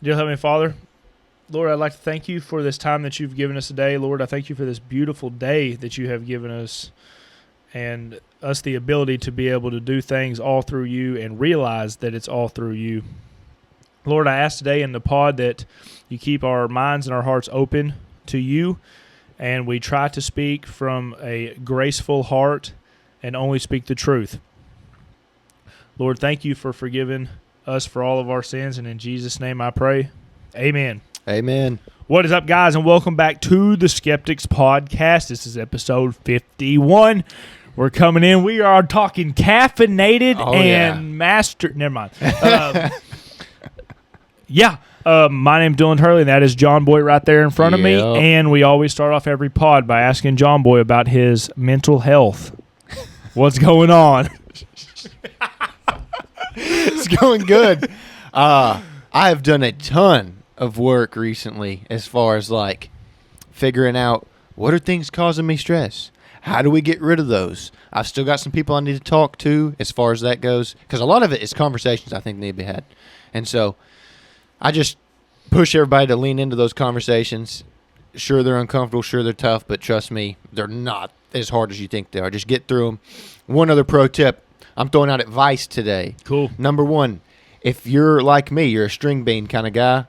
Dear Heavenly Father, Lord, I'd like to thank you for this time that you've given us today. Lord, I thank you for this beautiful day that you have given us and us the ability to be able to do things all through you and realize that it's all through you. Lord, I ask today in the pod that you keep our minds and our hearts open to you, and we try to speak from a graceful heart and only speak the truth. Lord, thank you for forgiving us for all of our sins, and in Jesus' name I pray. Amen. Amen. What is up, guys, and welcome back to the Skeptics Podcast. This is episode 51. We're coming in. We are talking caffeinated master. Never mind. My name's Dylan Hurley, and that is John Boy right there in front of me. And we always start off every pod by asking John Boy about his mental health. What's going on? It's going good. I have done a ton of work recently as far as like figuring out what are things causing me stress. How do we get rid of those? I've still got some people I need to talk to as far as that goes, because a lot of it is conversations I think need to be had. And so I just push everybody to lean into those conversations. Sure, they're uncomfortable. Sure, they're tough. But trust me, they're not as hard as you think they are. Just get through them. One other pro tip. I'm throwing out advice today. Cool. Number one, if you're like me, you're a string bean kind of guy,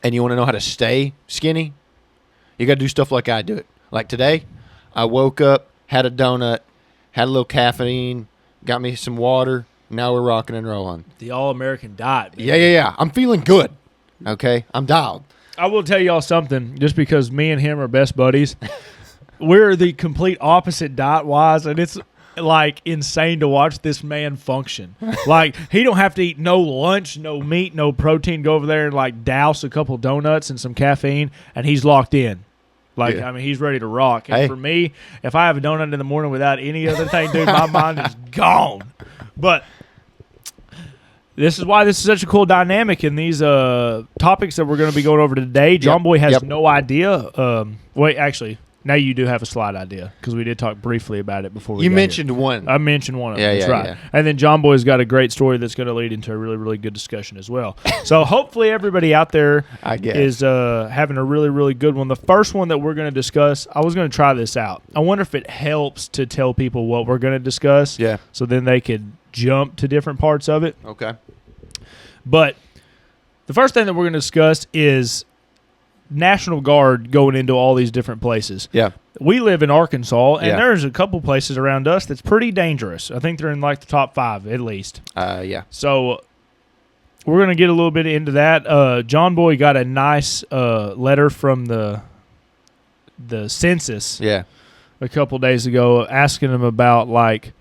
and you want to know how to stay skinny, you got to do stuff like I do it. Like today, I woke up, had a donut, had a little caffeine, got me some water. Now we're rocking and rolling. The all-American diet. Man. Yeah. I'm feeling good. Okay? I'm dialed. I will tell y'all something, just because me and him are best buddies. We're the complete opposite diet-wise, and it's like insane to watch this man function. Like, he don't have to eat no lunch, no meat, no protein, go over there and like douse a couple donuts and some caffeine, and he's locked in. Like, yeah. I mean, he's ready to rock. And for me, if I have a donut in the morning without any other thing, dude, my mind is gone. But this is why this is such a cool dynamic in these topics that we're going to be going over today. John Boy has no idea. Wait, actually, now you do have a slight idea, because we did talk briefly about it before we got mentioned here. one. I mentioned one of them. That's right. Yeah. And then John Boy's got a great story that's going to lead into a really, really good discussion as well. So hopefully everybody out there is having a really, really good one. The first one that we're going to discuss, I was going to try this out. I wonder if it helps to tell people what we're going to discuss. Yeah. So then they could jump to different parts of it. Okay. But the first thing that we're going to discuss is National Guard going into all these different places. Yeah. We live in Arkansas, and there's a couple places around us that's pretty dangerous. I think they're in like the top 5 at least. Yeah. So we're going to get a little bit into that. John Boy got a nice letter from the census a couple days ago asking him about like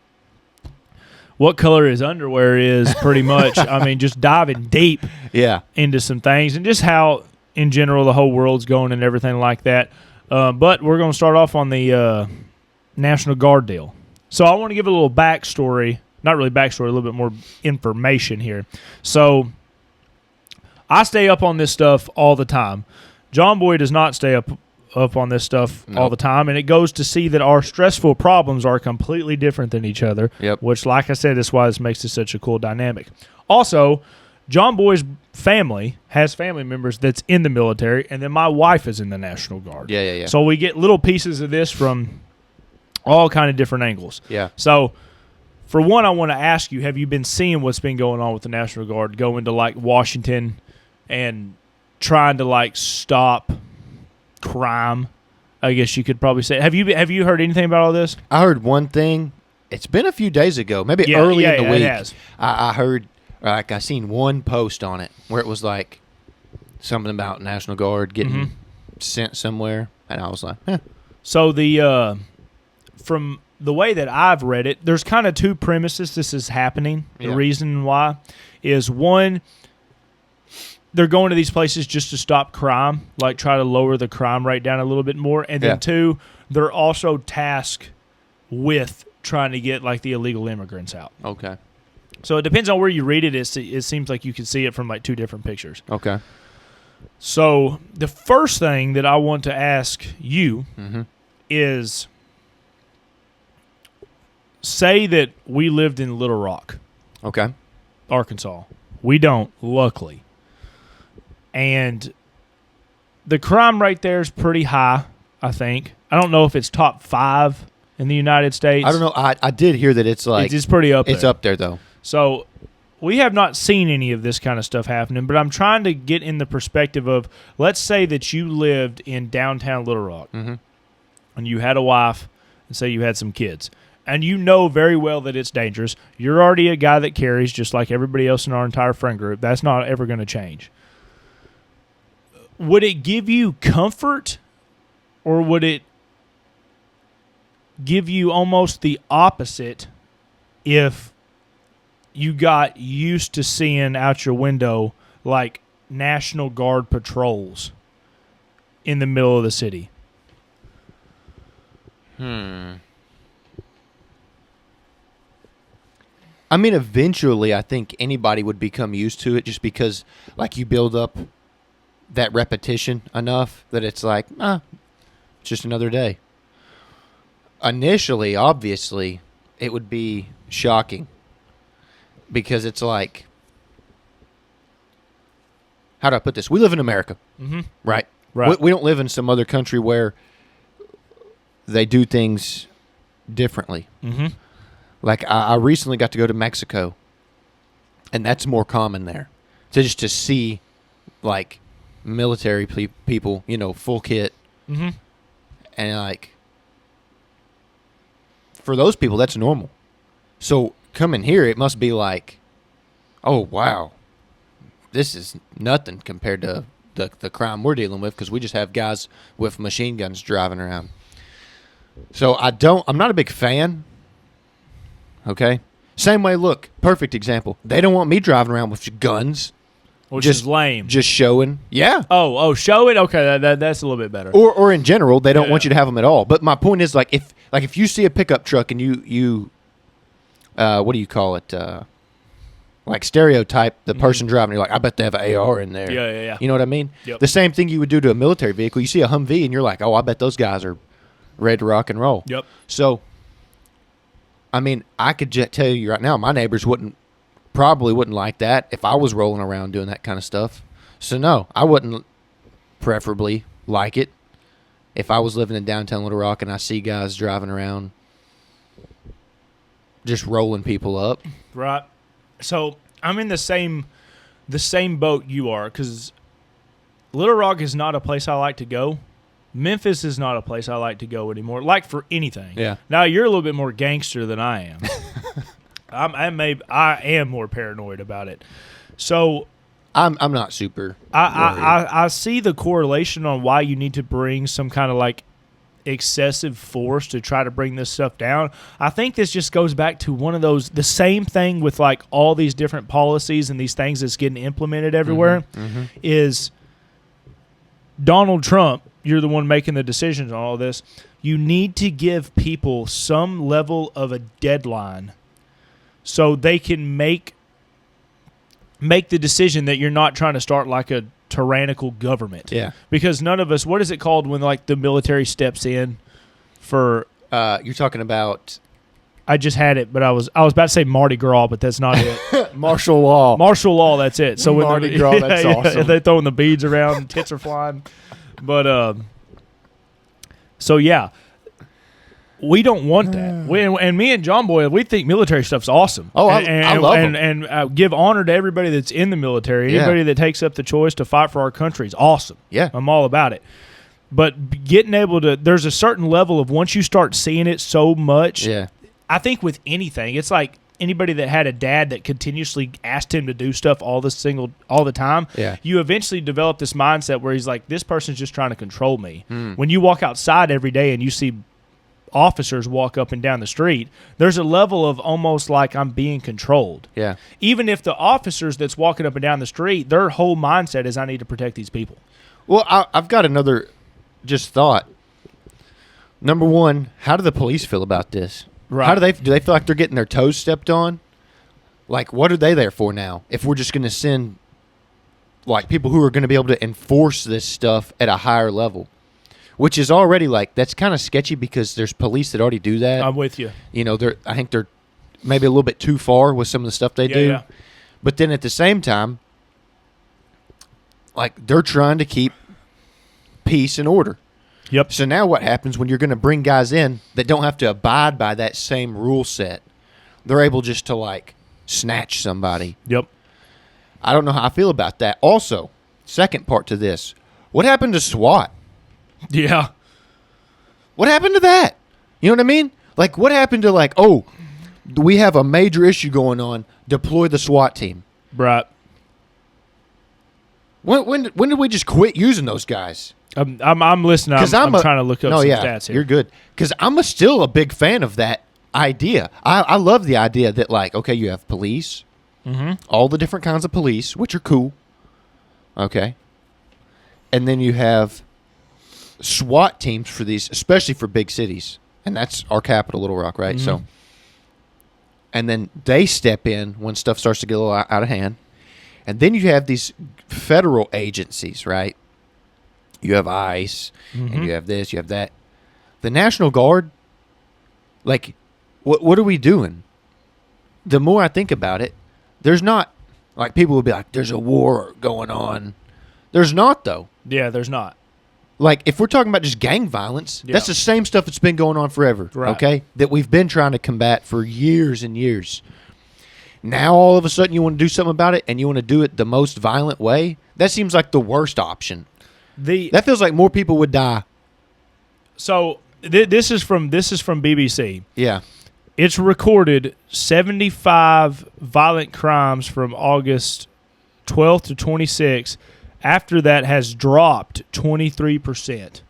what color his underwear is, pretty much. I mean, just diving deep into some things and just how, in general, the whole world's going and everything like that. But we're going to start off on the National Guard deal. So I want to give a little backstory. Not really backstory, a little bit more information here. So I stay up on this stuff all the time. John Boy does not stay up on this stuff all the time, and it goes to see that our stressful problems are completely different than each other, which, like I said, is why this makes it such a cool dynamic. Also, John Boy's family has family members that's in the military, and then my wife is in the National Guard. Yeah. So we get little pieces of this from all kind of different angles. Yeah. So, for one, I want to ask you, have you been seeing what's been going on with the National Guard going to, like, Washington and trying to, like, stop crime, I guess you could probably say. Have you heard anything about all this? I heard one thing. It's been a few days ago, maybe early in the week. It has. I heard, like, I seen one post on it where it was like something about National Guard getting sent somewhere, and I was like, So the from the way that I've read it, there's kind of two premises this is happening. The reason why is, one, they're going to these places just to stop crime, like try to lower the crime rate down a little bit more. And then two, they're also tasked with trying to get like the illegal immigrants out. Okay. So it depends on where you read it. It seems like you can see it from like two different pictures. Okay. So the first thing that I want to ask you is, say that we lived in Little Rock, okay, Arkansas. We don't, luckily. And the crime rate there is pretty high, I think. I don't know if it's top 5 in the United States. I don't know. I did hear that it's like... It's pretty up there. It's up there, though. So we have not seen any of this kind of stuff happening, but I'm trying to get in the perspective of, let's say that you lived in downtown Little Rock, and you had a wife, and say you had some kids, and you know very well that it's dangerous. You're already a guy that carries, just like everybody else in our entire friend group. That's not ever going to change. Would it give you comfort, or would it give you almost the opposite if you got used to seeing out your window like National Guard patrols in the middle of the city? I mean, eventually I think anybody would become used to it, just because like you build up that repetition enough that it's like, it's just another day. Initially, obviously, it would be shocking, because it's like, how do I put this? We live in America, right? Right. We don't live in some other country where they do things differently. Like I recently got to go to Mexico, and that's more common there. So just to see, like, military people, full kit, and like, for those people, that's normal. So coming here, it must be like, oh, wow, this is nothing compared to the crime we're dealing with, because we just have guys with machine guns driving around. So I'm not a big fan, okay? Same way, look, perfect example. They don't want me driving around with guns. Which is lame. Just showing. Yeah. Oh, show it? Okay, that's a little bit better. Or in general, they don't want you to have them at all. But my point is, like, if you see a pickup truck and you what do you call it? Like, stereotype the person driving, you're like, I bet they have an AR in there. Yeah. You know what I mean? Yep. The same thing you would do to a military vehicle. You see a Humvee and you're like, oh, I bet those guys are ready to rock and roll. Yep. So, I mean, I could tell you right now, my neighbors probably wouldn't like that if I was rolling around doing that kind of stuff. So, no, I wouldn't preferably like it if I was living in downtown Little Rock and I see guys driving around just rolling people up. Right. So, I'm in the same boat you are, because Little Rock is not a place I like to go. Memphis is not a place I like to go anymore, like for anything. Yeah. Now, you're a little bit more gangster than I am. I am more paranoid about it. So I'm not super. I see the correlation on why you need to bring some kind of like excessive force to try to bring this stuff down. I think this just goes back to one of those, the same thing with like all these different policies and these things that's getting implemented everywhere is Donald Trump. You're the one making the decisions on all this. You need to give people some level of a deadline so they can make the decision that you're not trying to start like a tyrannical government. Yeah. Because none of us, what is it called when like the military steps in for you're talking about, I just had it, but I was about to say Mardi Gras, but that's not it. martial law. Martial law, that's it. So when Mardi Gras, that's awesome. They're throwing the beads around, tits are flying. But so yeah, we don't want that. And me and John Boy, we think military stuff's awesome. Oh, I love them. And give honor to everybody that's in the military. Anybody that takes up the choice to fight for our country is awesome. Yeah. I'm all about it. But getting able to, there's a certain level of once you start seeing it so much, I think with anything, it's like anybody that had a dad that continuously asked him to do stuff all the time, you eventually develop this mindset where he's like, this person's just trying to control me. When you walk outside every day and you see officers walk up and down the street, there's a level of almost like I'm being controlled. Yeah. Even if the officers that's walking up and down the street, their whole mindset is I need to protect these people. Well, I've got another just thought. Number one, how do the police feel about this? Right. How do they feel like they're getting their toes stepped on? Like, what are they there for now? If we're just going to send like people who are going to be able to enforce this stuff at a higher level, which is already like, that's kind of sketchy because there's police that already do that. I'm with you. You know, I think they're maybe a little bit too far with some of the stuff they do. Yeah. But then at the same time, like they're trying to keep peace and order. Yep. So now what happens when you're going to bring guys in that don't have to abide by that same rule set? They're able just to like snatch somebody. Yep. I don't know how I feel about that. Also, second part to this, what happened to SWAT? Yeah. What happened to that? You know what I mean? Like, what happened to like, oh, we have a major issue going on, deploy the SWAT team. Right. When did we just quit using those guys? I'm listening. I'm trying to look up some stats here. You're good. Because I'm still a big fan of that idea. I love the idea that, like, okay, you have police, all the different kinds of police, which are cool. Okay. And then you have SWAT teams for these, especially for big cities. And that's our capital, Little Rock, right? So, and then they step in when stuff starts to get a little out of hand. And then you have these federal agencies, right? You have ICE, and you have this, you have that. The National Guard, like, what are we doing? The more I think about it, there's not, like, people will be like, there's a war going on. There's not, though. Yeah, there's not. Like, if we're talking about just gang violence, that's the same stuff that's been going on forever, okay? That we've been trying to combat for years and years. Now, all of a sudden, you want to do something about it, and you want to do it the most violent way? That seems like the worst option. That feels like more people would die. So this is from BBC. Yeah. It's recorded 75 violent crimes from August 12th to 26th. After that has dropped 23%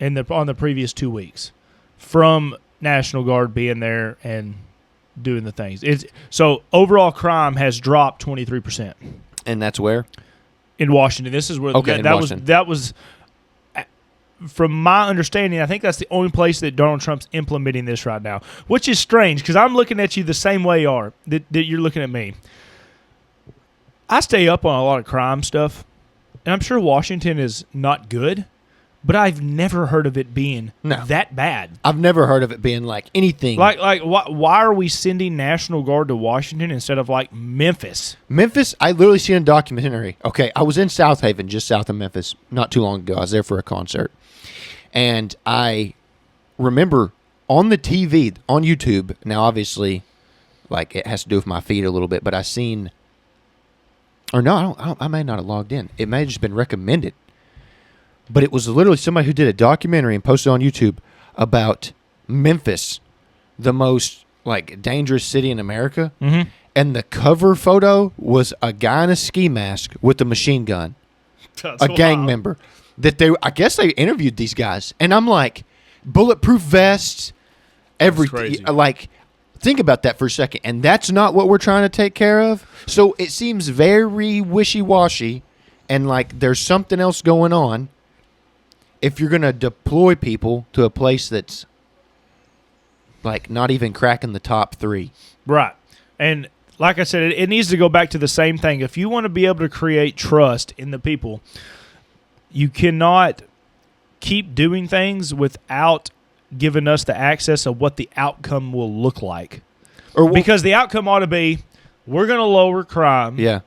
on the previous 2 weeks from National Guard being there and doing the things. So overall crime has dropped 23%. And that's where? In Washington. This is where that was from my understanding, I think that's the only place that Donald Trump's implementing this right now, which is strange because I'm looking at you the same way that you're looking at me. I stay up on a lot of crime stuff, and I'm sure Washington is not good, but I've never heard of it being that bad. I've never heard of it being like anything. Like why are we sending National Guard to Washington instead of like Memphis? Memphis, I literally seen a documentary. Okay, I was in South Haven, just south of Memphis, not too long ago. I was there for a concert. And I remember on the TV, on YouTube, now obviously, like it has to do with my feed a little bit, but I seen, or no, I may not have logged in. It may have just been recommended. But it was literally somebody who did a documentary and posted on YouTube about Memphis, the most like dangerous city in America. Mm-hmm. And the cover photo was a guy in a ski mask with a machine gun, a gang member. I guess they interviewed these guys, and I'm like, bulletproof vests, everything. Like, think about that for a second, and that's not what we're trying to take care of. So it seems very wishy-washy, and like there's something else going on. If you're going to deploy people to a place that's like not even cracking the top 3. Right. And like I said, it needs to go back to the same thing. If you want to be able to create trust in the people, you cannot keep doing things without giving us the access of what the outcome will look like. Because the outcome ought to be, we're going to lower crime. Yeah.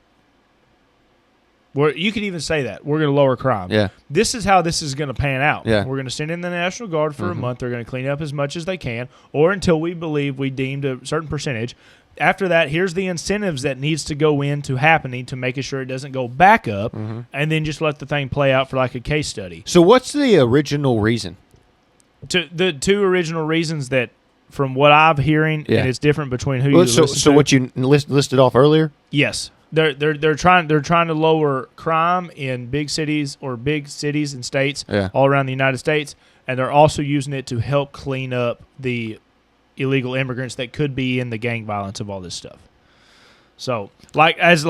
You could even say that. We're going to lower crime. Yeah. This is how this is going to pan out. Yeah. We're going to send in the National Guard for a month. They're going to clean up as much as they can, or until we believe we deemed a certain percentage. After that, here's the incentives that needs to go into happening to making sure it doesn't go back up, and then just let the thing play out for like a case study. So what's the original reason? The two original reasons that, from what I'm hearing, and it's different between who you listen to. So what you listed off earlier? Yes. They're trying to lower crime in big cities and states all around the United States, and they're also using it to help clean up the illegal immigrants that could be in the gang violence of all this stuff. So, as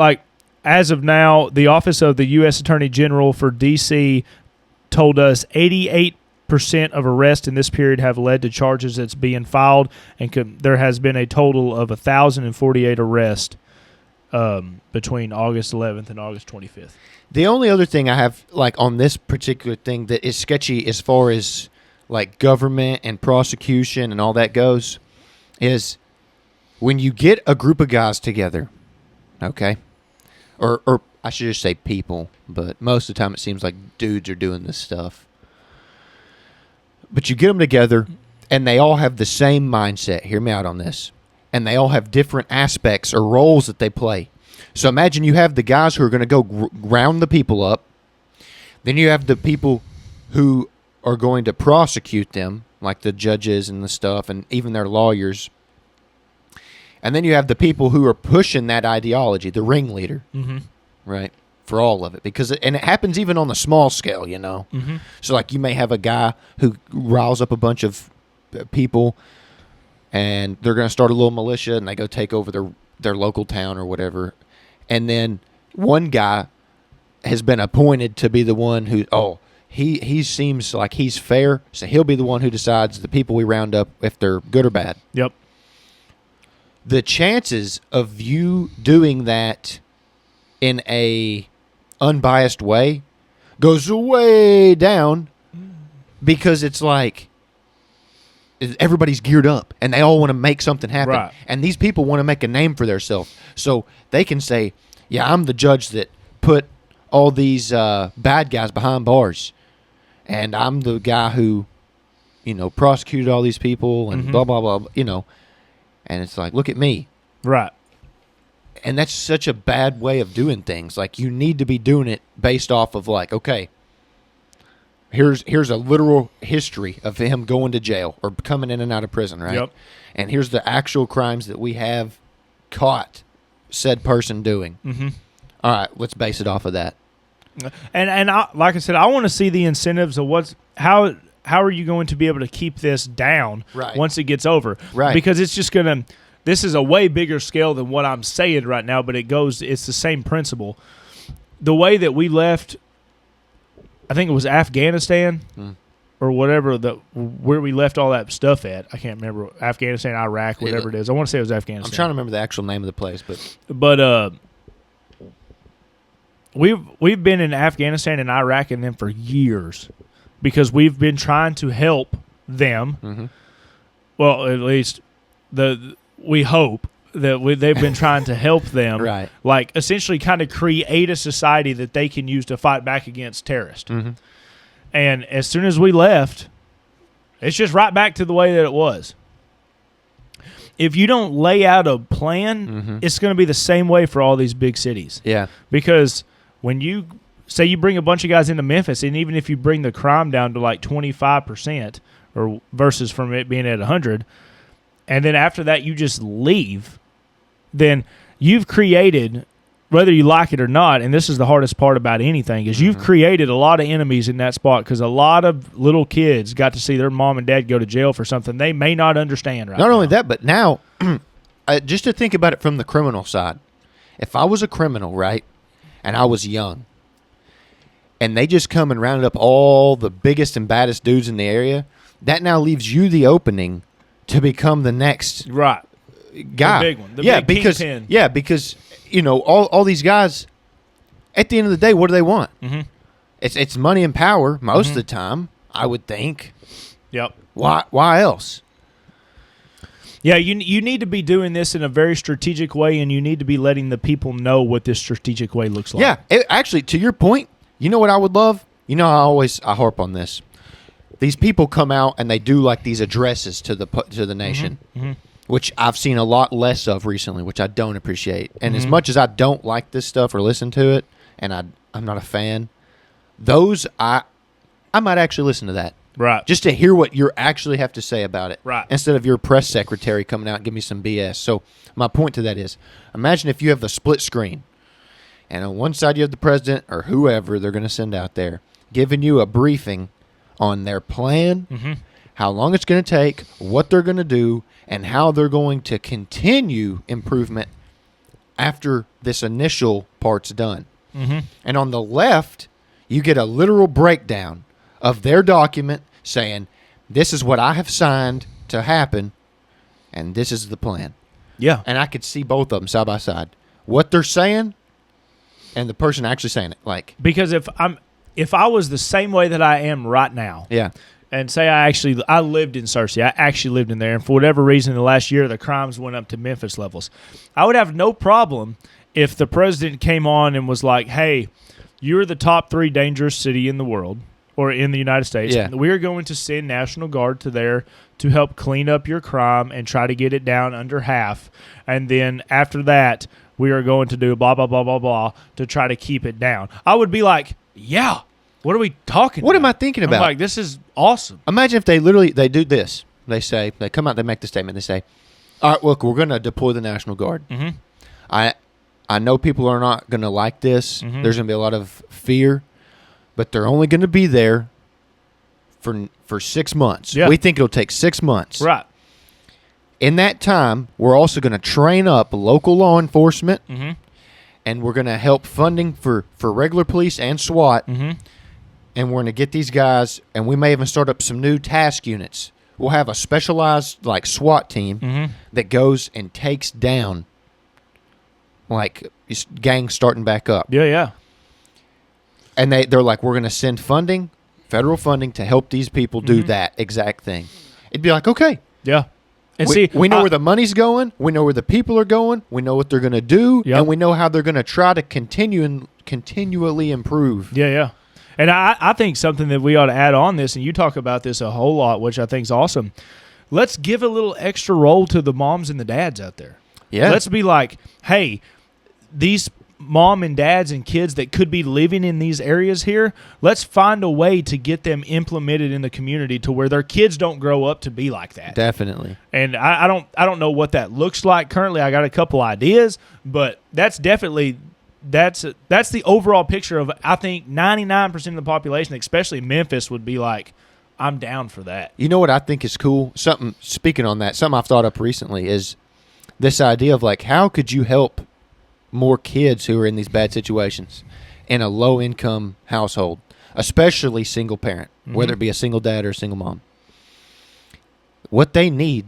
of now, the Office of the U.S. Attorney General for D.C. told us 88% of arrests in this period have led to charges that's being filed, and there has been a total of 1,048 arrests between August 11th and August 25th. The only other thing I have, like, on this particular thing that is sketchy as far as, like, government and prosecution and all that goes is when you get a group of guys together, okay, or I should just say people, but most of the time it seems like dudes are doing this stuff. But you get them together, and they all have the same mindset. Hear me out on this. And they all have different aspects or roles that they play. So imagine you have the guys who are going to go round the people up. Then you have the people who are going to prosecute them, like the judges and the stuff, and even their lawyers. And then you have the people who are pushing that ideology, the ringleader, right, for all of it. And it happens even on the small scale, you know. So, like, you may have a guy who riles up a bunch of people, and they're going to start a little militia, and they go take over their local town or whatever. And then one guy has been appointed to be the one who, he seems like he's fair, so he'll be the one who decides the people we round up if they're good or bad. Yep. The chances of you doing that in a unbiased way goes way down because it's like everybody's geared up and they all want to make something happen. Right. And these people want to make a name for themselves. So they can say, yeah, I'm the judge that put all these bad guys behind bars. And I'm the guy who, prosecuted all these people and blah, blah, blah, And it's like, look at me. Right. And that's such a bad way of doing things. Like, you need to be doing it based off of, like, okay, here's a literal history of him going to jail or coming in and out of prison, right? Yep. And here's the actual crimes that we have caught said person doing. All right, let's base it off of that. And like I said, I want to see the incentives of how are you going to be able to keep this down once it gets over? Right. Because it's just going to – this is a way bigger scale than what I'm saying right now, but it's the same principle. The way that we left, I think it was Afghanistan or whatever, where we left all that stuff at. I can't remember. Afghanistan, Iraq, whatever it is. I want to say it was Afghanistan. I'm trying to remember the actual name of the place. But we've been in Afghanistan and Iraq and them for years. Because we've been trying to help them. Well, at least we hope that they've been trying to help them. Right. Like, essentially kind of create a society that they can use to fight back against terrorists. And as soon as we left, it's just right back to the way that it was. If you don't lay out a plan, it's going to be the same way for all these big cities. Yeah. Because when you... say you bring a bunch of guys into Memphis, and even if you bring the crime down to like 25% or versus from it being at 100, and then after that you just leave, then you've created, whether you like it or not, and this is the hardest part about anything, is you've created a lot of enemies in that spot because a lot of little kids got to see their mom and dad go to jail for something they may not understand right now. Not only that, but now, just to think about it from the criminal side, if I was a criminal, right, and I was young, and they just come and rounded up all the biggest and baddest dudes in the area, that now leaves you the opening to become the next guy. The big one. The big kingpin. Yeah, because, all these guys, at the end of the day, what do they want? It's money and power most of the time, I would think. Yep. Why else? Yeah, you need to be doing this in a very strategic way, and you need to be letting the people know what this strategic way looks like. Yeah, actually, to your point, you know what I would love? I harp on this. These people come out and they do like these addresses to the nation, which I've seen a lot less of recently, which I don't appreciate. And as much as I don't like this stuff or listen to it, and I'm not a fan, those I might actually listen to that. Right. Just to hear what you actually have to say about it. Right. Instead of your press secretary coming out and giving me some BS. So my point to that is, imagine if you have the split screen. And on one side you have the president or whoever they're going to send out there giving you a briefing on their plan, how long it's going to take, what they're going to do, and how they're going to continue improvement after this initial part's done. And on the left, you get a literal breakdown of their document saying, this is what I have signed to happen, and this is the plan. Yeah. And I could see both of them side by side. What they're saying and the person actually saying it. Like, because if I was the same way that I am right now, and say I lived in Searcy, I actually lived in there, and for whatever reason, in the last year the crimes went up to Memphis levels, I would have no problem if the president came on and was like, hey, you're the top 3 dangerous city in the world or in the United States. Yeah. We are going to send National Guard to there to help clean up your crime and try to get it down under half. And then after that, we are going to do blah, blah, blah, blah, blah to try to keep it down. I would be like, yeah, what are we talking What about? am I thinking about? I'm like, this is awesome. Imagine if they do this. They come out, they make the statement. They say, all right, look, we're going to deploy the National Guard. Mm-hmm. I know people are not going to like this. Mm-hmm. There's going to be a lot of fear, but they're only going to be there for 6 months. Yeah. We think it'll take 6 months. Right. In that time, we're also going to train up local law enforcement, Mm-hmm. and we're going to help funding for regular police and SWAT, Mm-hmm. and we're going to get these guys, and we may even start up some new task units. We'll have a specialized like SWAT team Mm-hmm. that goes and takes down like gangs starting back up. Yeah, yeah. And they're like, we're going to send funding, federal funding, to help these people do that exact thing. It'd be like, okay. Yeah. And we know where the money's going. We know where the people are going. We know what they're going to do. Yep. And we know how they're going to try to continually improve. Yeah, yeah. And I think something that we ought to add on this, and you talk about this a whole lot, which I think is awesome. Let's give a little extra role to the moms and the dads out there. Yeah. Let's be like, hey, these mom and dads and kids that could be living in these areas here, let's find a way to get them implemented in the community to where their kids don't grow up to be like that. Definitely. And I don't know what that looks like currently. I got a couple ideas, but that's definitely that's the overall picture of, I think 99% of the population, especially Memphis, would be like, I'm down for that. You know what I think is cool? Speaking on that, something I've thought up recently is this idea of like, how could you help more kids who are in these bad situations in a low-income household, especially single parent, whether it be a single dad or a single mom? What they need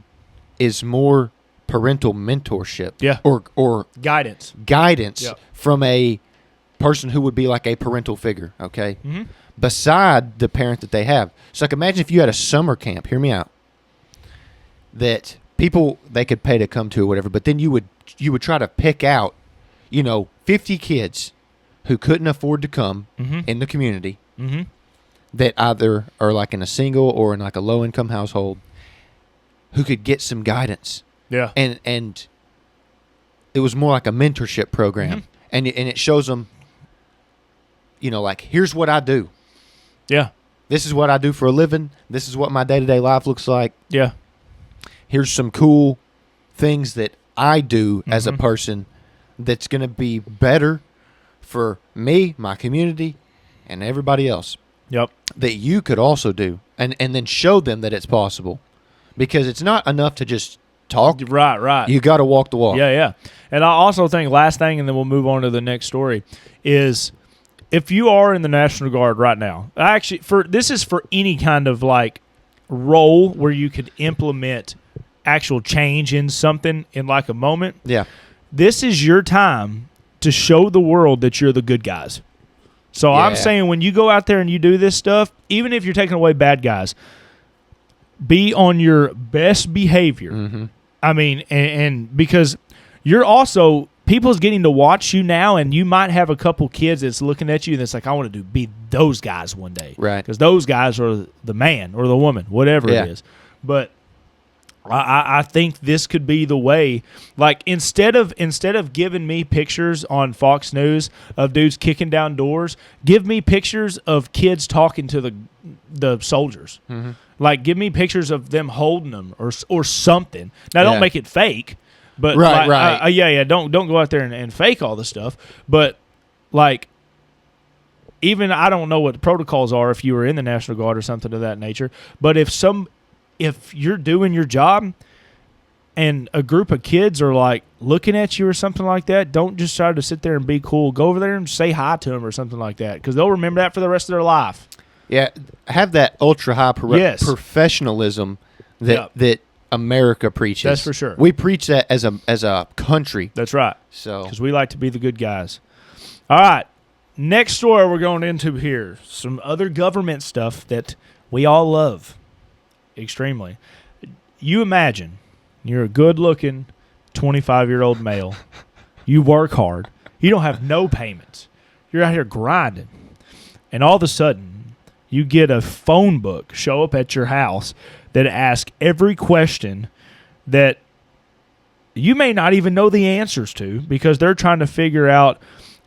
is more parental mentorship, or guidance from a person who would be like a parental figure, okay? Mm-hmm. Beside the parent that they have. So like imagine if you had a summer camp, hear me out, that people they could pay to come to or whatever, but then you would try to pick out 50 kids who couldn't afford to come in the community that either are like in a single or in like a low-income household who could get some guidance. Yeah. And it was more like a mentorship program. And it shows them, like, here's what I do. Yeah. This is what I do for a living. This is what my day-to-day life looks like. Yeah. Here's some cool things that I do as a person that's going to be better for me, my community, and everybody else. Yep. That you could also do. And then show them that it's possible. Because it's not enough to just talk. Right. You got to walk the walk. Yeah. And I also think last thing, and then we'll move on to the next story, is if you are in the National Guard right now, this is for any kind of like role where you could implement actual change in something in like a moment. Yeah. This is your time to show the world that you're the good guys. So Yeah. I'm saying when you go out there and you do this stuff, even if you're taking away bad guys, be on your best behavior. I mean, and because you're also, people's getting to watch you now, and you might have a couple kids that's looking at you that's like, I want to be those guys one day. Right. Because those guys are the man or the woman, whatever Yeah. it is. But I think this could be the way. Like instead of giving me pictures on Fox News of dudes kicking down doors, give me pictures of kids talking to the soldiers. Like give me pictures of them holding them or something. Now don't make it fake, but right. Yeah. Don't go out there and fake all the stuff. But like even I don't know what the protocols are if you were in the National Guard or something of that nature. But if you're doing your job and a group of kids are like looking at you or something like that, don't just try to sit there and be cool. Go over there and say hi to them or something like that, because they'll remember that for the rest of their life. Yeah, have that ultra high professionalism that America preaches. That's for sure. We preach that as a country. That's right. So because we like to be the good guys. All right, next story we're going into here. Some other government stuff that we all love extremely. You imagine you're a good-looking 25-year-old male You work hard. You don't have no payments. You're out here grinding. And all of a sudden, you get a phone book show up at your house that asks every question that you may not even know the answers to, because they're trying to figure out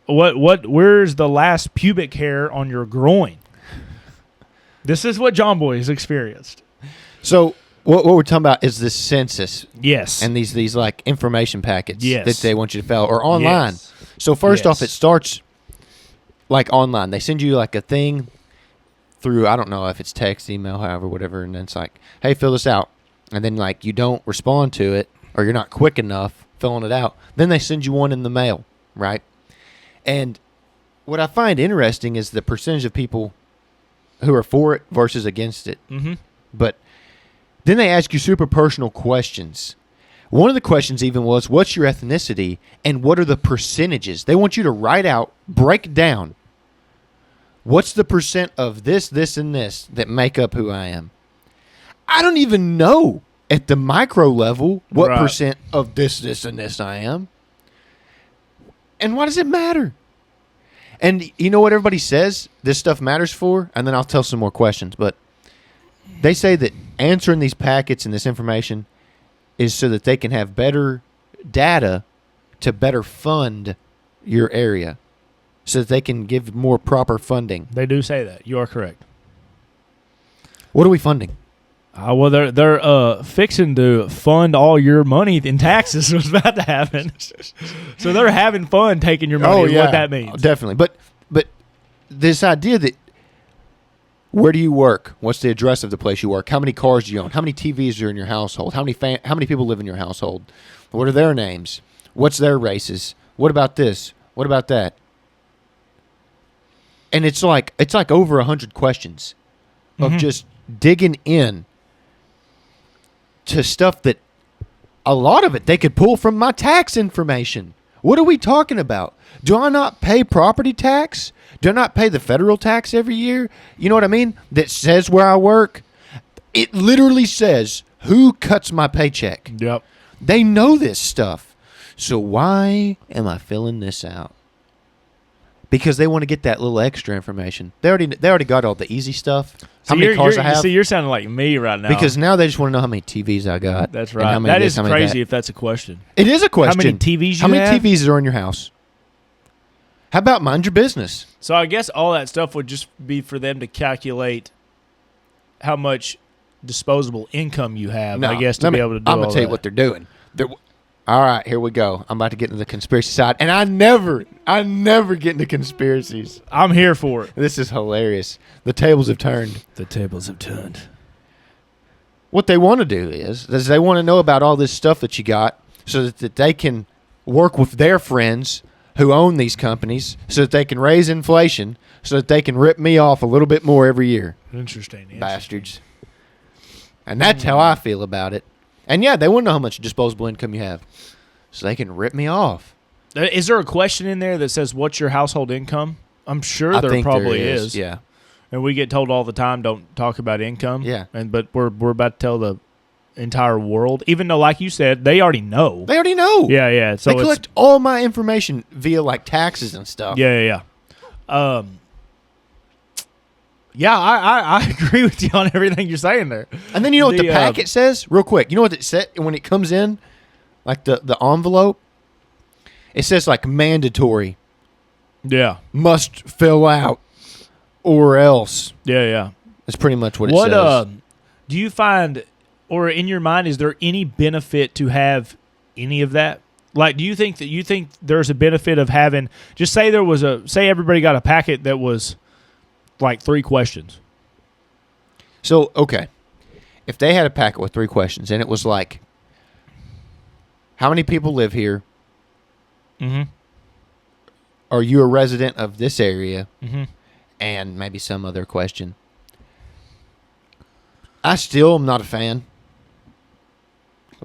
where's the last pubic hair on your groin. This is what John Boy has experienced. So what we're talking about is the census. Yes. And these like information packets Yes. that they want you to fill or online. Yes. So first Yes. off, it starts like online. They send you like a thing through, I don't know if it's text, email, however, whatever, and then it's like, hey, fill this out. And then like you don't respond to it or you're not quick enough filling it out. Then they send you one in the mail, right? And what I find interesting is the percentage of people who are for it versus against it. Mm-hmm. But then they ask you super personal questions. One of the questions even was, what's your ethnicity and what are the percentages? They want you to write out, break down, what's the percent of this, this, and this that make up who I am. I don't even know at the micro level what Right. percent of this, this, and this I am. And why does it matter? And you know what everybody says this stuff matters for? And then I'll tell some more questions. But they say that answering these packets and this information is so that they can have better data to better fund your area, so that they can give more proper funding. They do say that. You are correct. What are we funding? Well, they're fixing to fund all your money in taxes. Was about to happen, so they're having fun taking your money. Is what that means. Definitely. But this idea that where do you work? What's the address of the place you work? How many cars do you own? How many TVs are in your household? How many people live in your household? What are their names? What's their races? What about this? What about that? And it's like over 100 questions of just digging in to stuff that a lot of it they could pull from my tax information. What are we talking about? Do I not pay property tax? Do I not pay the federal tax every year? You know what I mean? That says where I work. It literally says who cuts my paycheck. Yep. They know this stuff. So why am I filling this out? Because they want to get that little extra information. They already got all the easy stuff. How many cars I have? See, you're sounding like me right now. Because now they just want to know how many TVs I got. That's right. That is crazy if that's a question. It is a question. How many TVs you have? How many TVs are in your house? How about mind your business? So I guess all that stuff would just be for them to calculate how much disposable income you have, I guess, to be able to do all that. I'm going to tell you what they're doing. All right, here we go. I'm about to get into the conspiracy side. And I never get into conspiracies. I'm here for it. This is hilarious. The tables have turned. The tables have turned. What they want to do is they want to know about all this stuff that you got so that they can work with their friends who own these companies so that they can raise inflation so that they can rip me off a little bit more every year. Interesting. Bastards. And that's how I feel about it. And yeah, they want to know how much disposable income you have so they can rip me off. Is there a question in there that says, what's your household income? I'm sure there probably is. Yeah. And we get told all the time, don't talk about income. Yeah. But we're about to tell the entire world, even though, like you said, they already know. They already know. Yeah, yeah. So they collect all my information via like taxes and stuff. Yeah. Yeah, I agree with you on everything you're saying there. And then you know what the packet says? Real quick. You know what it said when it comes in? Like the envelope? It says like mandatory. Yeah. Must fill out or else. Yeah. That's pretty much what it says. Do you find, or in your mind, is there any benefit to have any of that? Like, do you think there's a benefit of having, just say everybody got a packet that was like 3 questions. So, okay. If they had a packet with 3 questions and it was like, how many people live here? Mm-hmm. Are you a resident of this area? Mm-hmm. And maybe some other question. I still am not a fan.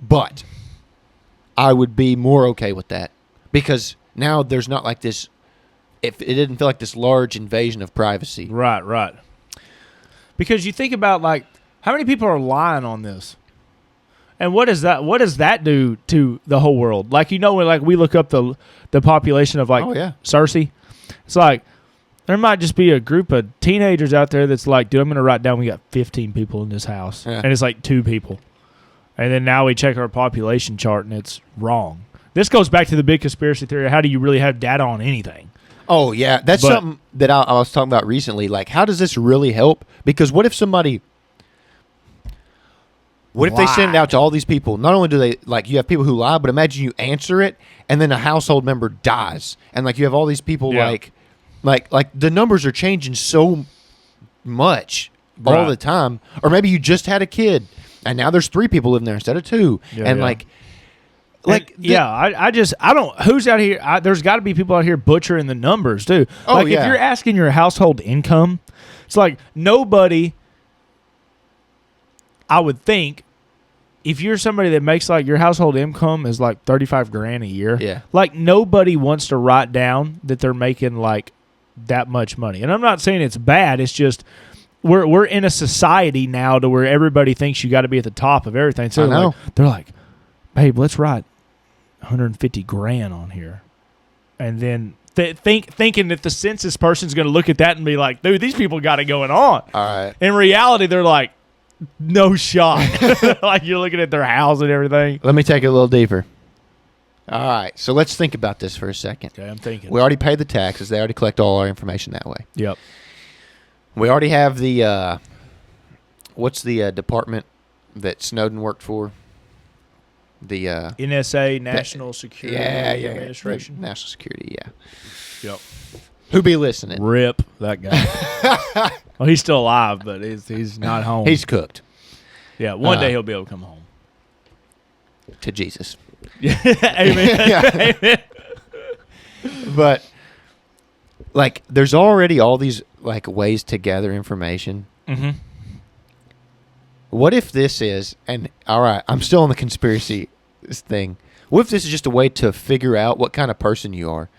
But I would be more okay with that. Because now there's not like this, if it didn't feel like this large invasion of privacy. Right. Because you think about, like, how many people are lying on this? And what does that do to the whole world? Like, when like we look up the population of like Cersei, it's like there might just be a group of teenagers out there that's like, dude, I'm going to write down we got 15 people in this house. Yeah. And it's like 2 people. And then now we check our population chart and it's wrong. This goes back to the big conspiracy theory. How do you really have data on anything? Oh, yeah. That's something that I was talking about recently. Like, how does this really help? Because what if somebody... What if they send it out to all these people? Not only do they, like, you have people who lie, but imagine you answer it, and then a household member dies. And, like, you have all these people, like the numbers are changing so much all the time. Or maybe you just had a kid, and now there's 3 people living there instead of 2. Yeah, and, I don't. Who's out here? There's got to be people out here butchering the numbers too. Oh, like if you're asking your household income, it's like nobody. I would think, if you're somebody that makes like your household income is like $35,000 a year, like nobody wants to write down that they're making like that much money. And I'm not saying it's bad. It's just we're in a society now to where everybody thinks you got to be at the top of everything. So they're like, babe, let's write $150,000 on here, and then thinking that the census person's going to look at that and be like, dude, these people got it going on. All right. In reality, they're like, no shot. Like you're looking at their house and everything. Let me take it a little deeper. All right, so let's think about this for a second. Okay, I'm thinking. We already paid the taxes. They already collect all our information that way. Yep. We already have the what's the department that Snowden worked for? The NSA, National Security Administration. National Security, Yep. Who be listening? Rip that guy. Well, he's still alive, but he's not home. He's cooked. Yeah, one day he'll be able to come home. To Jesus. Amen. Amen. But, like, there's already all these, like, ways to gather information. Mm-hmm. What if this is, and all right, I'm still on the conspiracy thing. What if this is just a way to figure out what kind of person you are?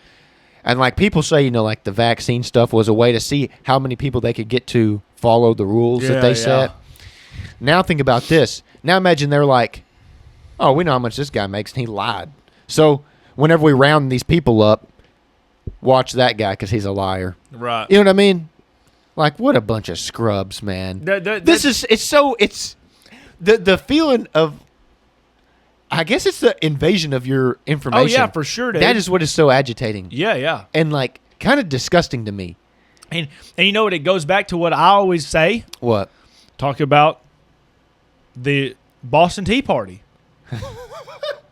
And like people say, like the vaccine stuff was a way to see how many people they could get to follow the rules that they set. Now think about this. Now imagine they're like, oh, we know how much this guy makes, and he lied. So whenever we round these people up, watch that guy because he's a liar. Right. You know what I mean? Like, what a bunch of scrubs, man. It's the feeling of, I guess it's the invasion of your information. Oh, yeah, for sure, dude. That is what is so agitating. Yeah. And, like, kind of disgusting to me. And you know what? It goes back to what I always say. What? Talk about the Boston Tea Party.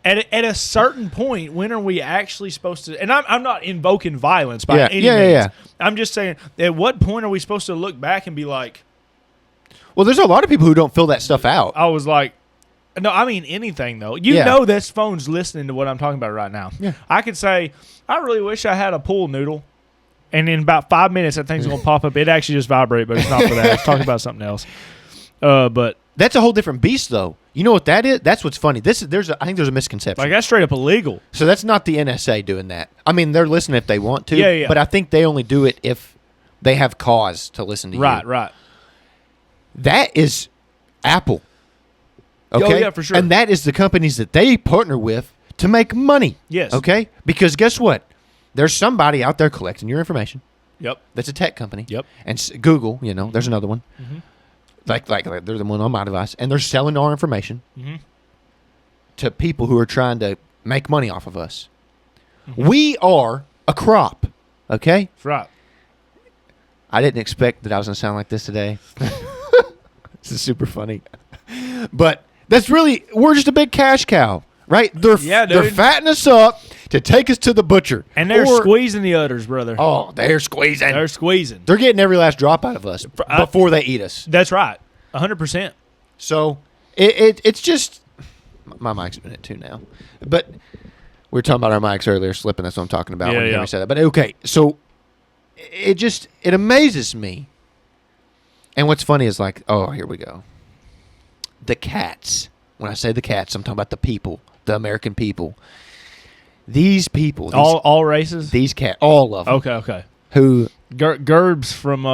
At a certain point, when are we actually supposed to? And I'm not invoking violence by any means. Yeah. I'm just saying, at what point are we supposed to look back and be like? Well, there's a lot of people who don't fill that stuff out. I was like, no, I mean anything though. You know, this phone's listening to what I'm talking about right now. Yeah. I could say, I really wish I had a pool noodle, and in about 5 minutes, that thing's gonna pop up. It actually just vibrate, but it's not for that. It's talking about something else. But that's a whole different beast, though. You know what that is? That's what's funny. I think there's a misconception. Like, that's straight up illegal. So that's not the NSA doing that. I mean, they're listening if they want to. Yeah. But I think they only do it if they have cause to listen to you. Right. That is Apple. Okay? Oh, yeah, for sure. And that is the companies that they partner with to make money. Yes. Okay? Because guess what? There's somebody out there collecting your information. Yep. That's a tech company. Yep. And Google, there's another one. Mm-hmm. Like they're the one on my device, and they're selling our information to people who are trying to make money off of us. Mm-hmm. We are a crop, okay? That's right. I didn't expect that I was going to sound like this today. This is super funny. But we're just a big cash cow, right? They're fattening us up to take us to the butcher. And they're squeezing the udders, brother. Oh, they're squeezing. They're getting every last drop out of us before they eat us. That's right. 100%. So it's just, my mic's doing it too now. But we were talking about our mics earlier slipping. That's what I'm talking about when you hear me say that. But okay, so it amazes me. And what's funny is like, oh, here we go. The cats. When I say the cats, I'm talking about the people, the American people. These people. All races? These cats. All of them. Okay. Who? Gerbs from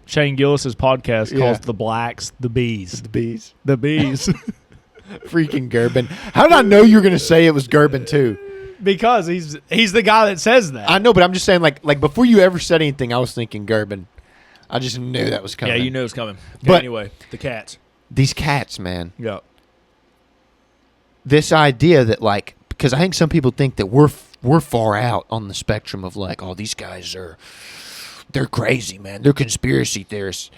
Shane Gillis's podcast calls the blacks the bees. The bees. The bees. Freaking Gerben. How did I know you were going to say it was Gerben too? Because he's the guy that says that. I know, but I'm just saying, like before you ever said anything, I was thinking Gerben. I just knew that was coming. Yeah, you knew it was coming. Okay, but anyway, the cats. These cats, man. Yeah. This idea that, like, because I think some people think that we're far out on the spectrum of, like, oh, these guys they're crazy, man. They're conspiracy theorists.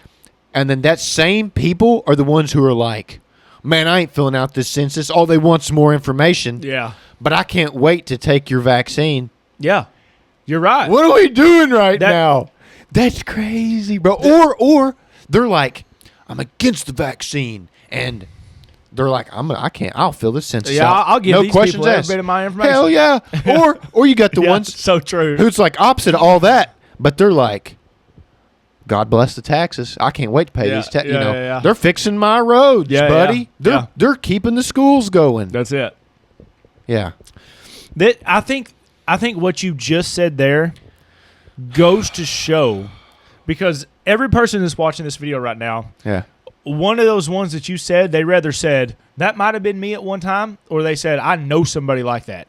And then that same people are the ones who are like, man, I ain't filling out this census. All they want's more information. Yeah. But I can't wait to take your vaccine. Yeah. You're right. What are we doing now? That's crazy, bro. Or they're like, I'm against the vaccine, and they're like, I'll fill this census out. I'll give these people every bit of my information. Hell yeah. Or you got the ones so true who's like opposite of all that, but they're like, God bless the taxes. I can't wait to pay these taxes. They're fixing my roads, buddy. They're keeping the schools going. That's it. Yeah. I think what you just said there goes to show, because every person that's watching this video right now, one of those ones that you said, they rather said, that might have been me at one time, or they said, I know somebody like that.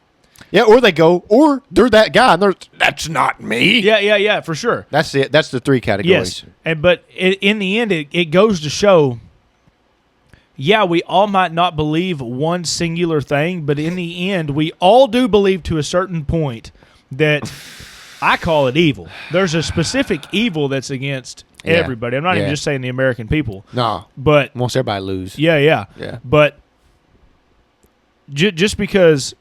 Yeah, or they go, or they're that guy, and that's not me. Yeah, for sure. That's it. That's the three categories. Yes, but in the end, it goes to show, yeah, we all might not believe one singular thing, but in the end, we all do believe to a certain point that I call it evil. There's a specific evil that's against everybody. I'm not even just saying the American people. No. But wants everybody to lose. Yeah. But just because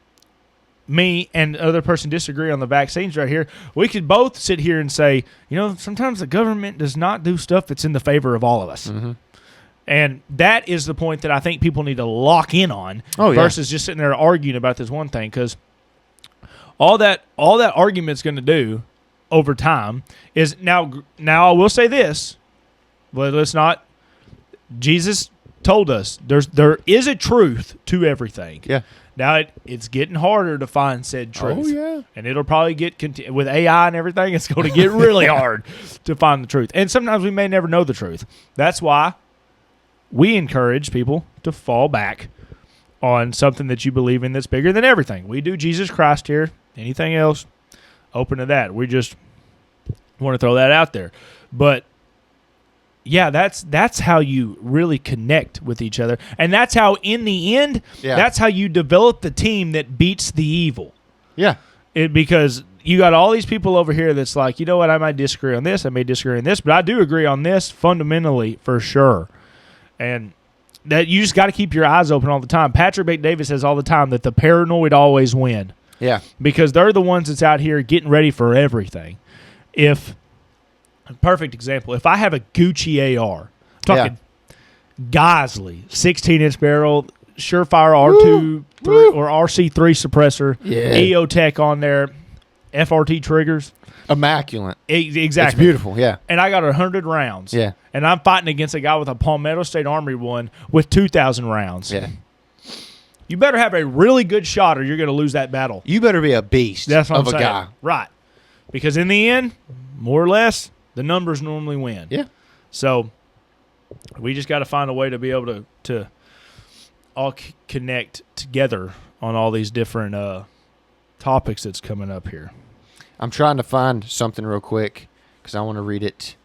me and other person disagree on the vaccines right here, we could both sit here and say, sometimes the government does not do stuff that's in the favor of all of us. Mm-hmm. And that is the point that I think people need to lock in on versus just sitting there arguing about this one thing, because all that argument's going to do over time is now I will say this, but let's not. Jesus told us there is a truth to everything. Yeah. Now it's getting harder to find said truth. Oh yeah. And it'll probably get with AI and everything. It's going to get really hard to find the truth. And sometimes we may never know the truth. That's why we encourage people to fall back on something that you believe in that's bigger than everything. We do Jesus Christ here. Anything else, open to that. We just want to throw that out there. But, yeah, that's how you really connect with each other. And that's how, in the end, that's how you develop the team that beats the evil. Yeah. Because you got all these people over here that's like, you know what, I might disagree on this, I may disagree on this, but I do agree on this fundamentally for sure. And that you just got to keep your eyes open all the time. Patrick McDavid says all the time that the paranoid always win. Yeah. Because they're the ones that's out here getting ready for everything. Perfect example, if I have a Gucci AR, I'm talking Geisley, 16-inch barrel, Surefire R2 or RC3 suppressor, EOTech on there, FRT triggers. Immaculate. Exactly. It's beautiful, yeah. And I got 100 rounds. Yeah. And I'm fighting against a guy with a Palmetto State Armory one with 2,000 rounds. Yeah. You better have a really good shot or you're going to lose that battle. You better be a beast That's what of I'm a saying. guy. Right. Because in the end, more or less, the numbers normally win. Yeah. So we just got to find a way to be able to all connect together on all these different topics that's coming up here. I'm trying to find something real quick because I want to read it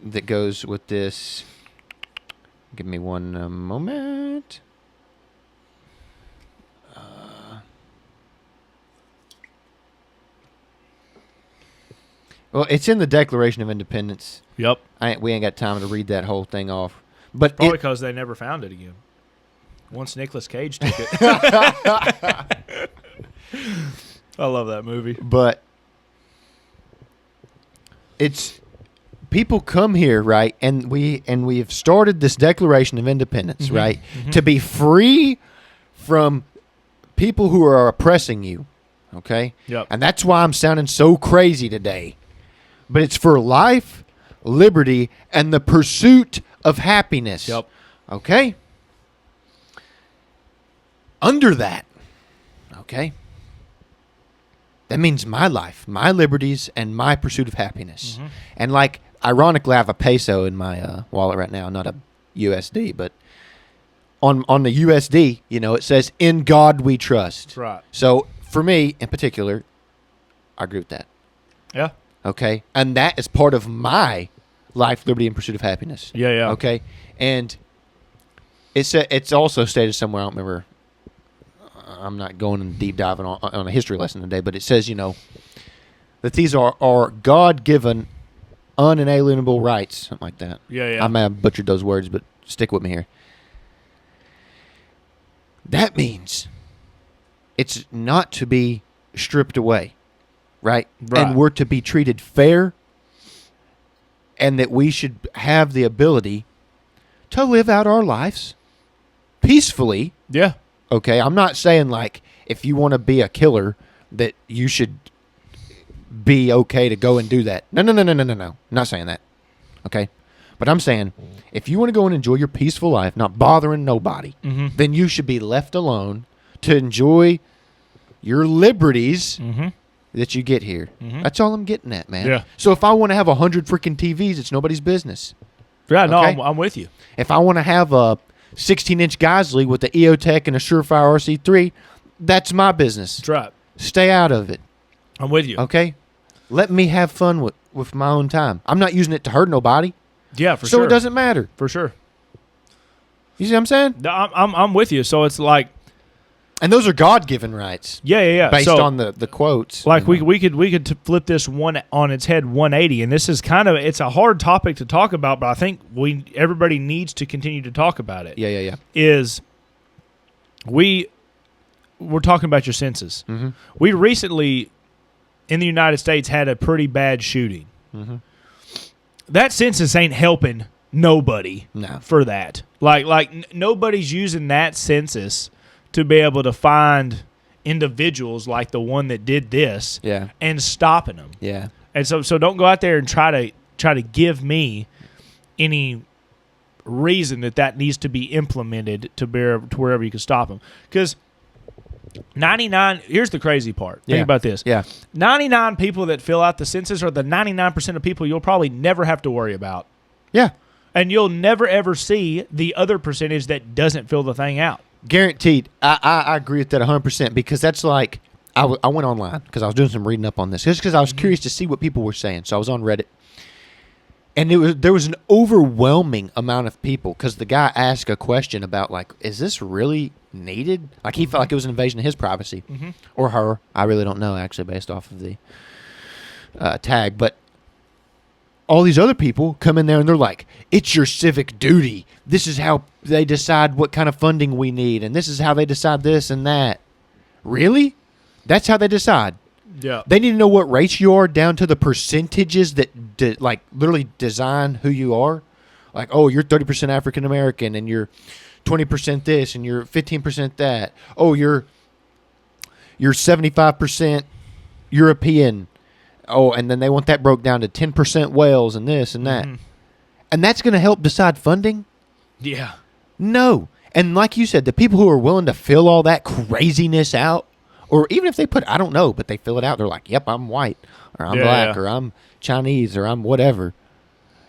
that goes with this. Give me one moment. Well, it's in the Declaration of Independence. Yep. We ain't got time to read that whole thing off. But probably because they never found it again. Once Nicolas Cage took it. I love that movie. But it's people come here, right? And we have started this Declaration of Independence, right? Mm-hmm. To be free from people who are oppressing you. Okay? Yep. And that's why I'm sounding so crazy today. But it's for life, liberty, and the pursuit of happiness. Yep. Okay? Under that, okay? That means my life, my liberties, and my pursuit of happiness. Mm-hmm. And ironically, I have a peso in my wallet right now, not a USD, but on the USD, it says, "In God we trust." Right. So for me in particular, I agree with that. Yeah. Okay. And that is part of my life, liberty, and pursuit of happiness. Yeah, yeah. Okay. And it's also stated somewhere, I don't remember, I'm not going and deep diving on a history lesson today, but it says, that these are God-given, unalienable rights, something like that. Yeah, yeah. I may have butchered those words, but stick with me here. That means it's not to be stripped away, right? And we're to be treated fair, and that we should have the ability to live out our lives peacefully. Yeah. Okay, I'm not saying like if you want to be a killer that you should be okay to go and do that. No. I'm not saying that. Okay? But I'm saying if you want to go and enjoy your peaceful life, not bothering nobody, then you should be left alone to enjoy your liberties that you get here. That's all I'm getting at, man. Yeah. So if I want to have 100 freaking TVs, it's nobody's business. Yeah, no, Okay? I'm with you. If I want to have a 16-inch Geisley with the EOTech and a Surefire RC3, that's my business. That's right. Stay out of it. I'm with you. Okay? Let me have fun with my own time. I'm not using it to hurt nobody. Yeah, for sure. So it doesn't matter. For sure. You see what I'm saying? No, I'm with you. So it's like, and those are God-given rights. Yeah. Based so, on the quotes. Like we could flip this one on its head 180, and this is it's a hard topic to talk about, but I think everybody needs to continue to talk about it. Yeah. Is we're talking about your senses. Mm-hmm. We recently in the United States had a pretty bad shooting. Mm-hmm. That census ain't helping nobody for that. Like nobody's using that census to be able to find individuals like the one that did this and stopping them. Yeah. And so don't go out there and try to give me any reason that needs to be implemented to wherever you can stop them. Because 99, here's the crazy part. Think about this. Yeah. 99 people that fill out the census are the 99% of people you'll probably never have to worry about. Yeah. And you'll never, ever see the other percentage that doesn't fill the thing out. Guaranteed. I agree with that 100% because that's like, I went online because I was doing some reading up on this. Just because I was curious to see what people were saying. So I was on Reddit. And there was an overwhelming amount of people because the guy asked a question about like, is this really needed? Like he felt like it was an invasion of his privacy or her. I really don't know actually based off of the tag. But all these other people come in there and they're like, it's your civic duty. This is how they decide what kind of funding we need. And this is how they decide this and that. Really? That's how they decide. Yeah. They need to know what race you are down to the percentages that like literally design who you are. Like, oh, you're 30% African American and you're 20% this and you're 15% that. Oh, you're 75% European. Oh, and then they want that broke down to 10% Wales and this and that. And that's going to help decide funding? Yeah. No. And like you said, the people who are willing to fill all that craziness out, or even if they put, I don't know, but they fill it out. They're like, yep, I'm white, or I'm black, or I'm Chinese, or I'm whatever.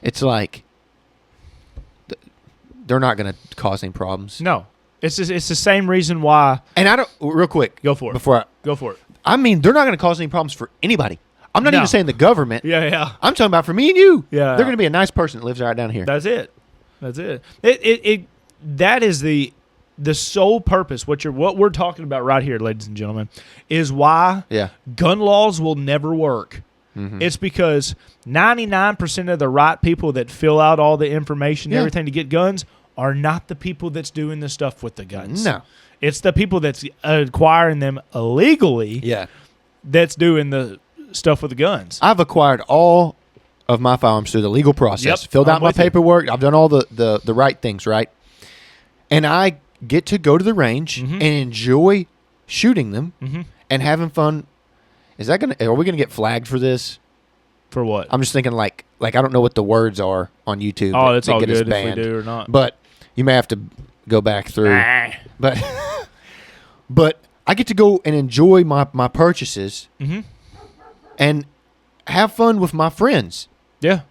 It's like, they're not going to cause any problems. No. It's the same reason why. And I don't, real quick. Go for it. Go for it. I mean, they're not going to cause any problems for anybody. I'm not even saying the government. Yeah. I'm talking about for me and you. Yeah. They're going to be a nice person that lives right down here. That's it. That is the sole purpose. What we're talking about right here, ladies and gentlemen, is why gun laws will never work. It's because 99% of the right people that fill out all the information and everything to get guns are not the people that's doing the stuff with the guns. No. It's the people that's acquiring them illegally that's doing the stuff with the guns. I've acquired all of my firearms through the legal process. Filled out my paperwork. I've done all the right things, right? And I get to go to the range and enjoy shooting them and having fun. Are we gonna get flagged for this? For what? I'm just thinking like I don't know what the words are on YouTube. Oh, it's all get good us banned. if we do or not. But you may have to go back through. But I get to go and enjoy my purchases and have fun with my friends. Yeah.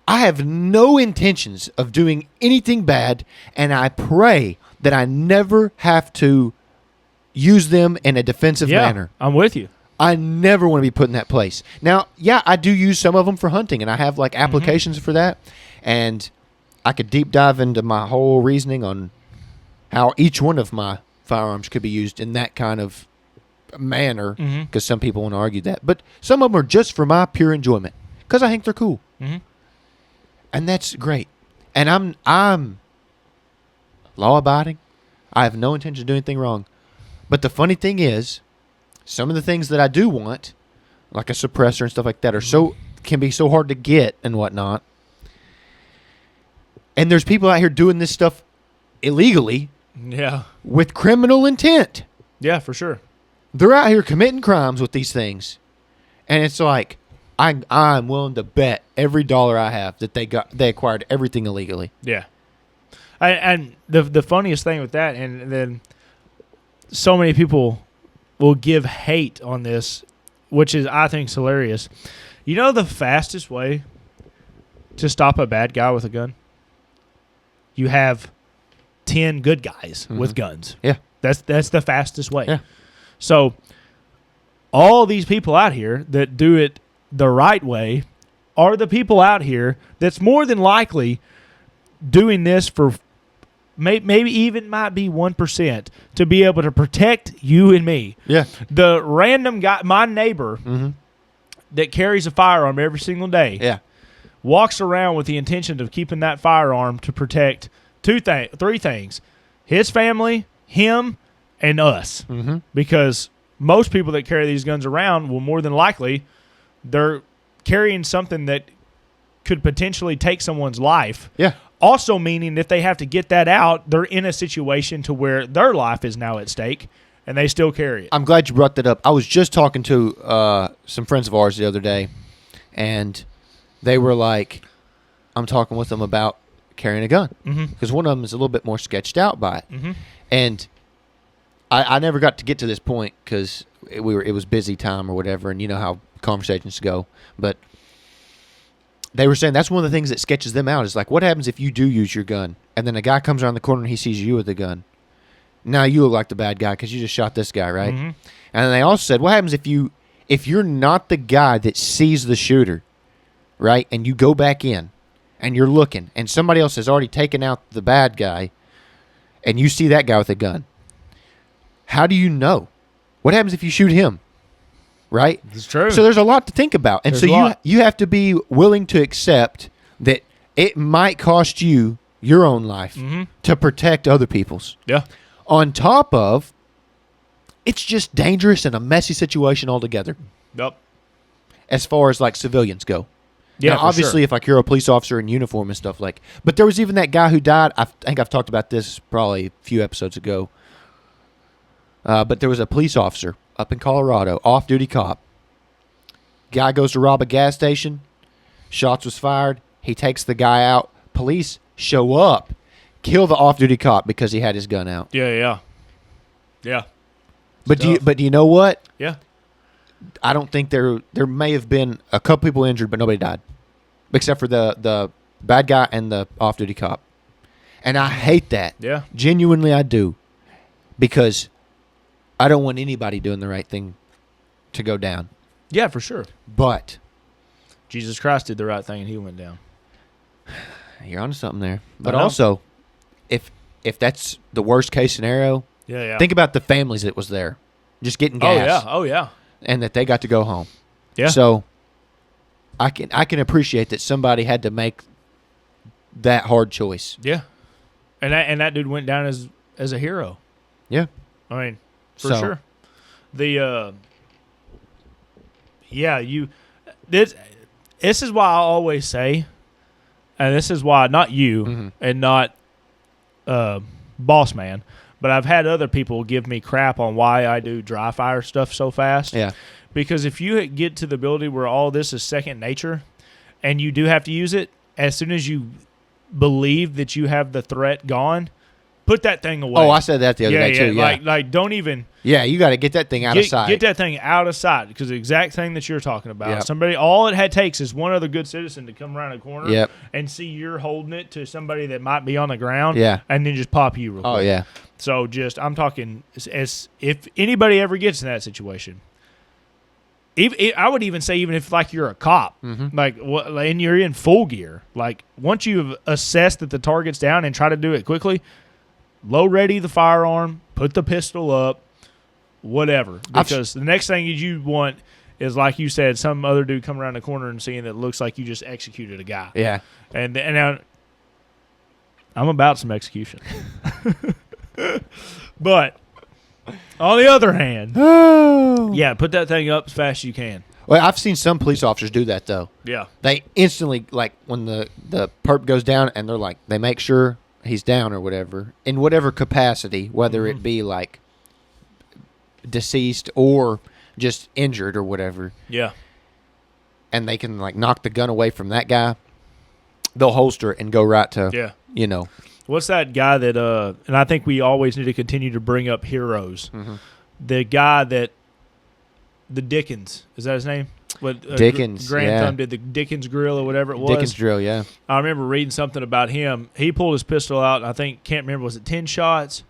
I have no intentions of doing anything bad, and I pray that I never have to use them in a defensive manner. I'm with you. I never want to be put in that place. Now, yeah, I do use some of them for hunting, and I have like applications for that. And I could deep dive into my whole reasoning on how each one of my firearms could be used in that kind of manner, because some people want to argue that. But some of them are just for my pure enjoyment, because I think they're cool. And that's great. And I'm law-abiding. I have no intention of doing anything wrong. But the funny thing is, some of the things that I do want, like a suppressor and stuff like that, can be so hard to get and whatnot. And there's people out here doing this stuff illegally. Yeah. With criminal intent. Yeah, for sure. They're out here committing crimes with these things. And it's like, I'm willing to bet every dollar I have that they acquired everything illegally. Yeah. And the funniest thing with that, and then so many people will give hate on this, which is, I think, hilarious. You know the fastest way to stop a bad guy with a gun? You have 10 good guys with guns. Yeah. That's the fastest way. Yeah. So all these people out here that do it the right way are the people out here that's more than likely doing this for maybe even might be 1% to be able to protect you and me. Yeah. The random guy, my neighbor that carries a firearm every single day, walks around with the intention of keeping that firearm to protect three things: his family, him, and us. Because most people that carry these guns around will more than likely, they're carrying something that could potentially take someone's life. Yeah. Also meaning if they have to get that out, they're in a situation to where their life is now at stake, and they still carry it. I'm glad you brought that up. I was just talking to some friends of ours the other day, and they were like, I'm talking with them about carrying a gun. Because one of them is a little bit more sketched out by it. And I never got to get to this point because it was busy time or whatever, and you know how conversations go. But they were saying that's one of the things that sketches them out is like, what happens if you do use your gun and then a guy comes around the corner and he sees you with a gun? Now you look like the bad guy because you just shot this guy, right? And then they also said, what happens if you're not the guy that sees the shooter, right? And you go back in and you're looking and somebody else has already taken out the bad guy and you see that guy with a gun. How do you know? What happens if you shoot him? Right? It's true. So there's a lot to think about. And so you have to be willing to accept that it might cost you your own life to protect other people's. Yeah. On top of, it's just dangerous and a messy situation altogether. Yep. As far as like civilians go. Yeah, now, obviously, if like you're a police officer in uniform and stuff like, but there was even that guy who died. I think I've talked about this probably a few episodes ago. But there was a police officer up in Colorado, off-duty cop. Guy goes to rob a gas station. Shots was fired. He takes the guy out. Police show up, kill the off-duty cop because he had his gun out. Yeah. But do you know what? Yeah. I don't think there may have been a couple people injured, but nobody died, except for the bad guy and the off-duty cop. And I hate that. Yeah. Genuinely, I do, because I don't want anybody doing the right thing to go down. Yeah, for sure. But Jesus Christ did the right thing and he went down. You're onto something there. But also, if that's the worst case scenario, think about the families that was there, just getting gas. Oh yeah. And that they got to go home. Yeah. So I can appreciate that somebody had to make that hard choice. Yeah. And that dude went down as a hero. Yeah. I mean, for sure. This is why I always say, and this is why not you and not Boss Man, but I've had other people give me crap on why I do dry fire stuff so fast. Yeah. Because if you get to the ability where all this is second nature and you do have to use it, as soon as you believe that you have the threat gone, put that thing away. Oh, I said that the other day too. Yeah. Like don't even. Yeah, you got to get that thing out of sight. Get that thing out of sight, because the exact thing that you're talking about. Yep. Somebody, all it takes is one other good citizen to come around a corner Yep. and see you're holding it to somebody that might be on the ground, Yeah. and then just pop you real quick. Oh, yeah. So I'm talking as if anybody ever gets in that situation. I would even say, even if like you're a cop, and you're in full gear, like once you've assessed that the target's down and try to do it quickly, low ready the firearm, put the pistol up, whatever. Because the next thing you want is, like you said, some other dude come around the corner and seeing that it looks like you just executed a guy. Yeah. And now I'm about some execution. But on the other hand, yeah, put that thing up as fast as you can. Well, I've seen some police officers do that, though. Yeah. They instantly, like, when the perp goes down, and they're like, they make sure he's down or whatever, in whatever capacity, whether it be, like, deceased or just injured or whatever. Yeah. And they can, like, knock the gun away from that guy. They'll holster it and go right to, What's that guy that, and I think we always need to continue to bring up heroes. Mm-hmm. The guy that, the Dickens, is that his name? Dickens, Grand Thumb did the Dickens Grill or whatever it was. Dickens Drill, yeah. I remember reading something about him. He pulled his pistol out, and can't remember, was it 10 shots?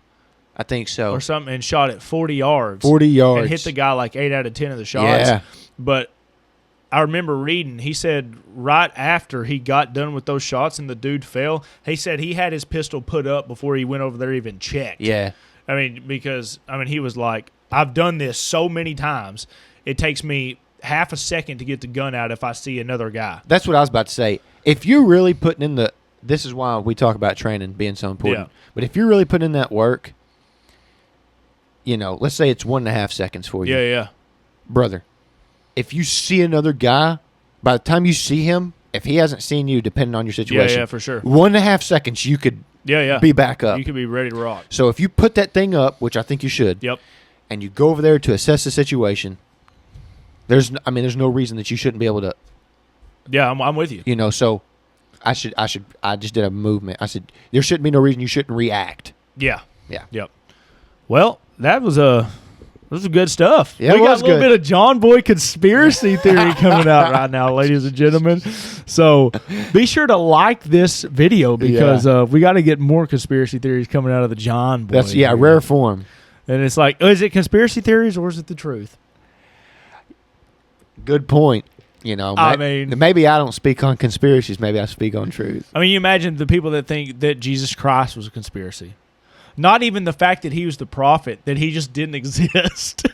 I think so. Or something, and shot at 40 yards. 40 yards. And hit the guy like 8 out of 10 of the shots. Yeah. But I remember reading, he said right after he got done with those shots and the dude fell, he said he had his pistol put up before he went over there even checked. Yeah. Because he was like, I've done this so many times, it takes me half a second to get the gun out if I see another guy. That's what I was about to say. If you're really putting in this is why we talk about training being so important. Yeah. But if you're really putting in that work, let's say it's 1.5 seconds for you. Yeah. Brother, if you see another guy, by the time you see him, if he hasn't seen you, depending on your situation, yeah, for sure, 1.5 seconds you could be back up. You could be ready to rock. So if you put that thing up, which I think you should, and you go over there to assess the situation, there's no reason that you shouldn't be able to. Yeah, I'm with you. So I just did a movement. I said there shouldn't be no reason you shouldn't react. Yeah. Yeah. Yep. Well, that was good stuff. Yeah, we got a little bit of John Boy conspiracy theory coming out right now, ladies and gentlemen. So be sure to like this video, because we got to get more conspiracy theories coming out of the John Boy. That's rare form. And it's like, is it conspiracy theories or is it the truth? Good point. Maybe I don't speak on conspiracies. Maybe I speak on truth. You imagine the people that think that Jesus Christ was a conspiracy. Not even the fact that he was the prophet, that he just didn't exist.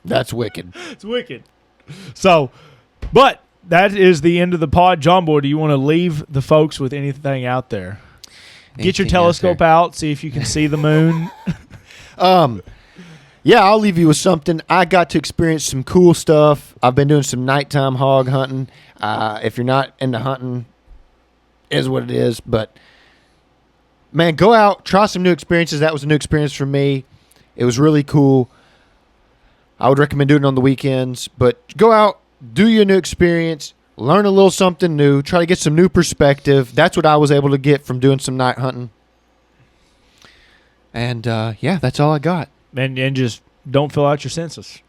That's wicked. It's wicked. So, but that is the end of the pod. John Boy, do you want to leave the folks with anything out there? Get your telescope out, see if you can see the moon. Yeah, I'll leave you with something. I got to experience some cool stuff. I've been doing some nighttime hog hunting. If you're not into hunting, is what it is. But, man, go out, try some new experiences. That was a new experience for me. It was really cool. I would recommend doing it on the weekends. But go out, do your new experience, learn a little something new, try to get some new perspective. That's what I was able to get from doing some night hunting. And, that's all I got. And just don't fill out your census.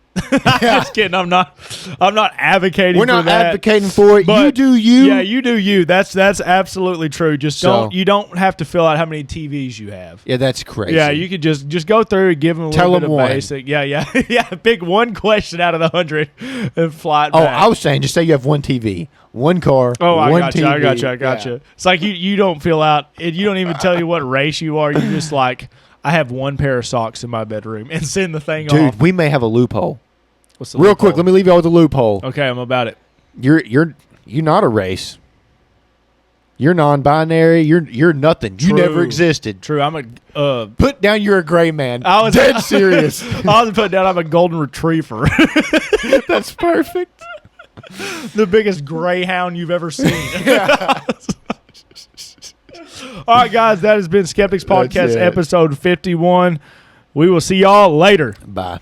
Just kidding. I'm not advocating for that. We're not advocating for it. You do you. Yeah, you do you. That's absolutely true. Just you don't have to fill out how many TVs you have. Yeah, that's crazy. Yeah, you could just go through and give them a little bit of basic. Yeah. Yeah, pick one question out of the 100 and fly it back. I was saying, just say you have one TV, one car, one TV. I got you. It's like you don't fill out, you don't even tell you what race you are. You're just like, I have one pair of socks in my bedroom, and send the thing off. Dude, we may have a loophole. What's the Real loophole? quick, let me leave you all with a loophole. Okay, I'm about it. You're not a race. You're non-binary. You're nothing. You never existed. True. I'm a put down. You're a gray man. I was dead serious. I was putting down. I'm a golden retriever. That's perfect. The biggest greyhound you've ever seen. All right, guys, that has been Skeptics Podcast episode 51. We will see y'all later. Bye.